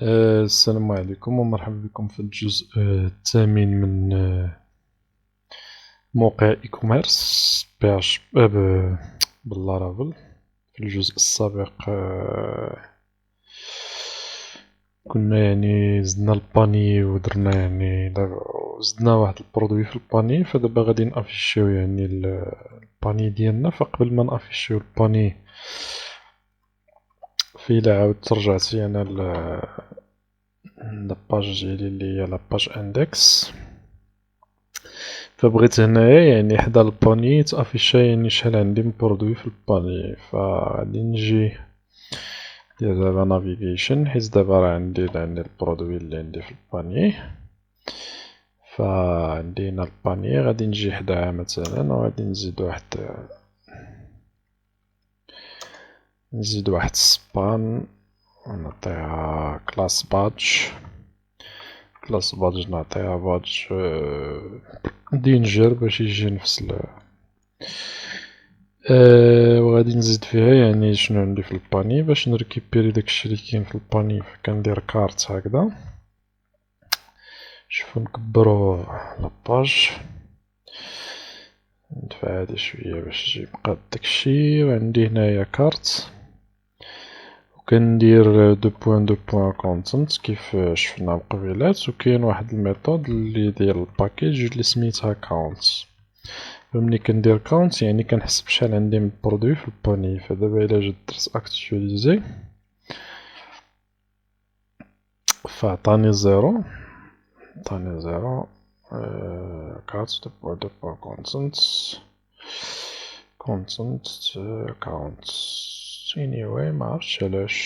السلام عليكم ومرحبا بكم في الجزء الثامن من موقع اي كوميرس باش باللارافيل. في الجزء السابق كنا زدنا الباني ودرنا زدنا واحد البرودوي في الباني، فدابا غادي نافيشيو الباني ديالنا. فقبل ما نافيشيو الباني، فإلا عاودت رجعتي انا لاباج ديالي اللي هي لاباج اندكس، فبغيت هنايا حدا الباني تافيشا شحال عندي من برودوي في الباني. فغادي نجي ندير دابا نافيغيشن، حيت دابا راه عندي البرودوي اللي عندي في الباني. فعندي هنا الباني، غادي نجي حداها مثلا وغادي نزيد واحد السبان ونعطيها كلاس بادج نعطيها بادج دينجر باش يجي نفس وغادي نزيد فيها شنو عندي في الباني باش نريكيبيري داكشي اللي كاين في الباني. فكندير كارت هكذا، شوفو نكبرو لاباج، ندفع هادي شوية باش يجي بقى داكشي. وعندي هنايا كارت، وكندير دو بوان كونتنت كيف شفنا مقبيلات. وكاين واحد الميثود اللي ديال الباكيج اللي سميتها كاونت. فملي كندير كاونت كنحسب شحال عندي من برودوي في الباني. فدابا الا جيت درت اكتواليزي فعطاني زيرو، كارت دو بوان كونتنت كاونت. anyway معرفتش علاش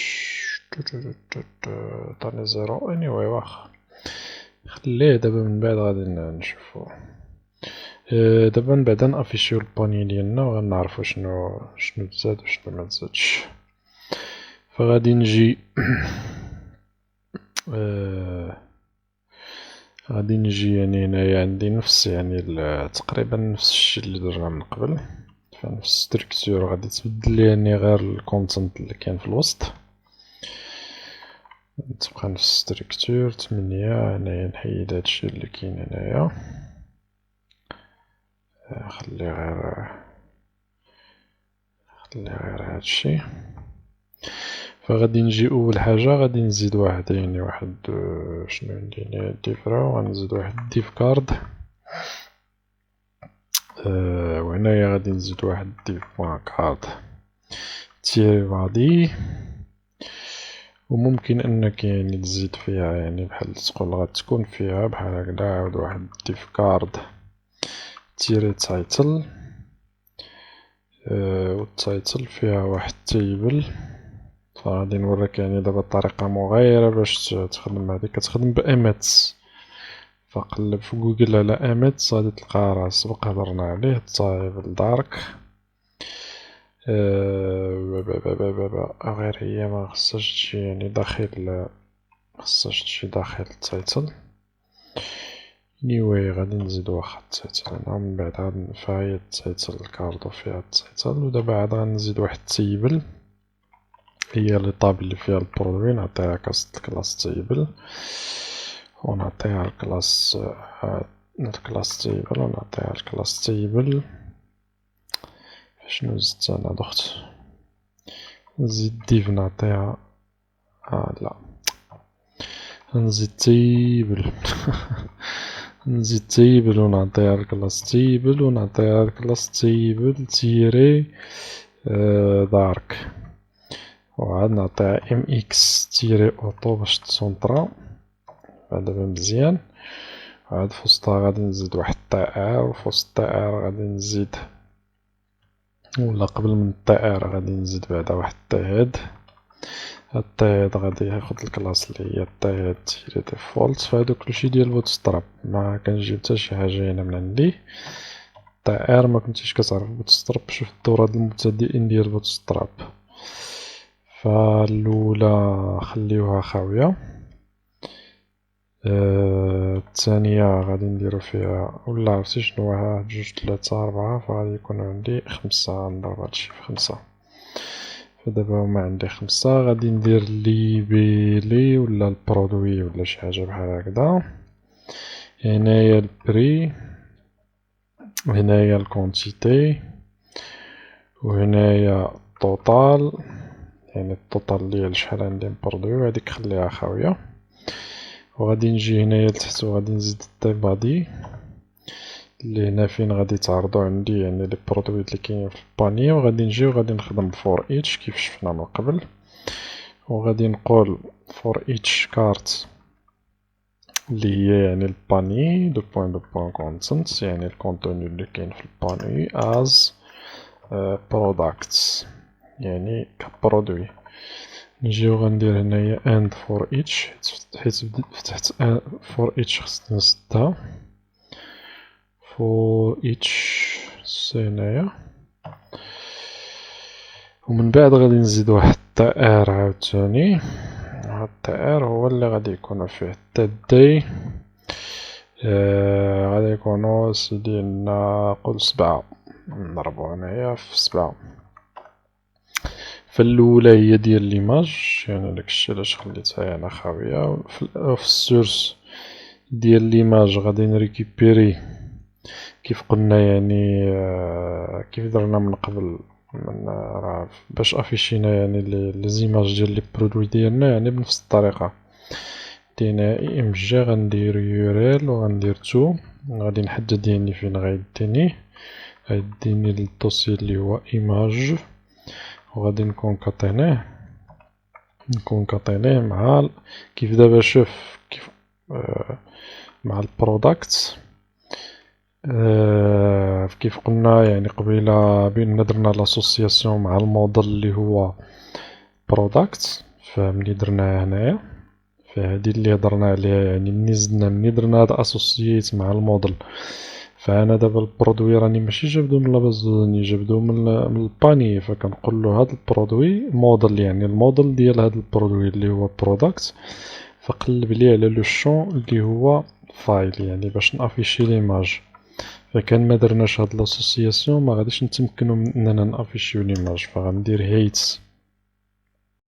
عطاني زيرو. anyway واخا خليه، دابا من بعد غادي نشوفو. دابا من بعد نافيشيو الباني ديالنا وغنعرفو شنو تزاد وشنو متزادش. فغادي نجي غادي نجي هنايا عندي نفس تقريبا نفس الشيء اللي درنا من قبل. فنفس ستركتور غادي تبدل لي غير الكونتنت اللي كاين في الوسط، تبقى نفس ستركتور 8. هنايا نحيد هادشي اللي كاين هنايا، خلي غير هادشي. فغادي نجي اول حاجه غادي نزيد واحد شنو عندي هنا ديفرا، وغنزيد واحد ديف كارد. وهنايا غادي نزيد واحد ديف بوان كارد تيري بادي. وممكن انك تزيد فيها بحال تقول غتكون فيها بحال هكدا عاود واحد ديف كارد تيري تايتل. والتايتل فيها واحد تيبل. فغادي نوريك دابا الطريقة مغايرة باش تخدم هادي. كتخدم بإيميتس، فقلب في جوجل على إيميتس غادي تلقى راه سبق هضرنا عليه التايبل دارك. غير هي مخصهاش تجي داخل، خصهاش تجي داخل التايتل. غادي نزيد واحد التايتل هنا من بعد فهي التايتل كاردو فيها التايتل. ودابا عاد غنزيد واحد التيبل هي لي طاب اللي فيها البرودوي، نعطيها كلاس تيبل ونعطيها الكلاس تيبل ونعطيها الكلاس تيبل. شنو زدت انا ضغط نزيد ديف نعطيها لا نزيد تيبل نزيد تيبل ونعطيها الكلاس تيبل ونعطيها الكلاس تيبل تيري دارك. وعاد نعطيها ام اكس تيري اوتو باش تسونطرا. دابا مزيان. عاد فوسطها غادي نزيد واحد طي ار، وفوسط طي ار غادي نزيد، ولا قبل من طي ار غادي نزيد بعدا واحد طي هاد. هاد طي هاد غادي ياخد الكلاس اللي هي طي هاد تيري ديفولت. فهادو كلشي ديال بوتستراب، ما كنجيب حتى شي حاجة هنا من عندي. طي ار ما كنتيش كتعرف بوتستراب، شوف الدورة المبتدئين ديال بوتستراب. فالأولى خليوها خاوية. الثانية غادي نديرو فيها ولا عرفتي شنو، واحد جوج تلاتة ربعة، فغادي يكونو عندي 5. نضرب هادشي في 5. فدابا هما عندي 5. غادي ندير ليبيلي ولا البرودوي ولا شي حاجة بحال هكدا. هنايا البري، وهنايا الكونتيتي، وهنايا التوتال، يعني التوتال ديال شحال عندي مبرودوي، وهاديك خليها خاوية. وغادي نجي هنايا لتحت وغادي نزيد الديبادي اللي هنا فين غادي يتعرضو عندي يعني لي برودوي اللي كاينين في الباني. وغادي نجي وغادي نخدم فور ايتش كيف شفنا من قبل، وغادي نقول فور ايتش كارت اللي هي يعني الباني دو بوان كونتنت، يعني الكونتوني اللي كاين في الباني as products يعني كبرودوي. نجيو غندير هنايا and for each، حيت فتحت for each خصني نسدها for each هنايا. ومن بعد غادي نزيد واحد التائر عاوتاني، هاد التائر هو اللي غادي يكون فيه حتى day. غادي يكونو سيدي لنا قول 7، نضربو هنايا في 7. فالأولى هي ديال ليماج، يعني داكشي علاش خليتها هنا خاوية. في السورس ديال ليماج غادي نريكيبيري كيف قلنا، يعني كيف درنا من قبل من باش افيشينا يعني لي زيماج ديال لي برودوي ديالنا، يعني بنفس الطريقة. دينا اي ام جي غندير يوريل وغندير تو، غادي نحدد يعني فين غيديني. غيديني للدوسي اللي هو ايماج، وغادي نكونكاتينيه مع كيف دابا شوف كيف مع البرودكت. كيف قلنا يعني قبيلة بين درنا لاسوسياسيون مع الموديل اللي هو برودكت، فملي درناها هنايا فهادي اللي هضرنا عليها، يعني ملي درنا هاد اسوسييت مع الموديل. فانا دابا البرودوي راني ماشي جابدو من لاباز دو دوني، جابدو من الباني، فكنقولو هاد البرودوي موديل، يعني الموديل ديال هاد البرودوي اللي هو برودكت، فقلب لي على لو شون اللي هو فايل، يعني باش نافيشي ليماج. فكان ما درناش هاد لاسوسياسيون ما غاديش نتمكنو من اننا نافيشيو ليماج، فغندير هيت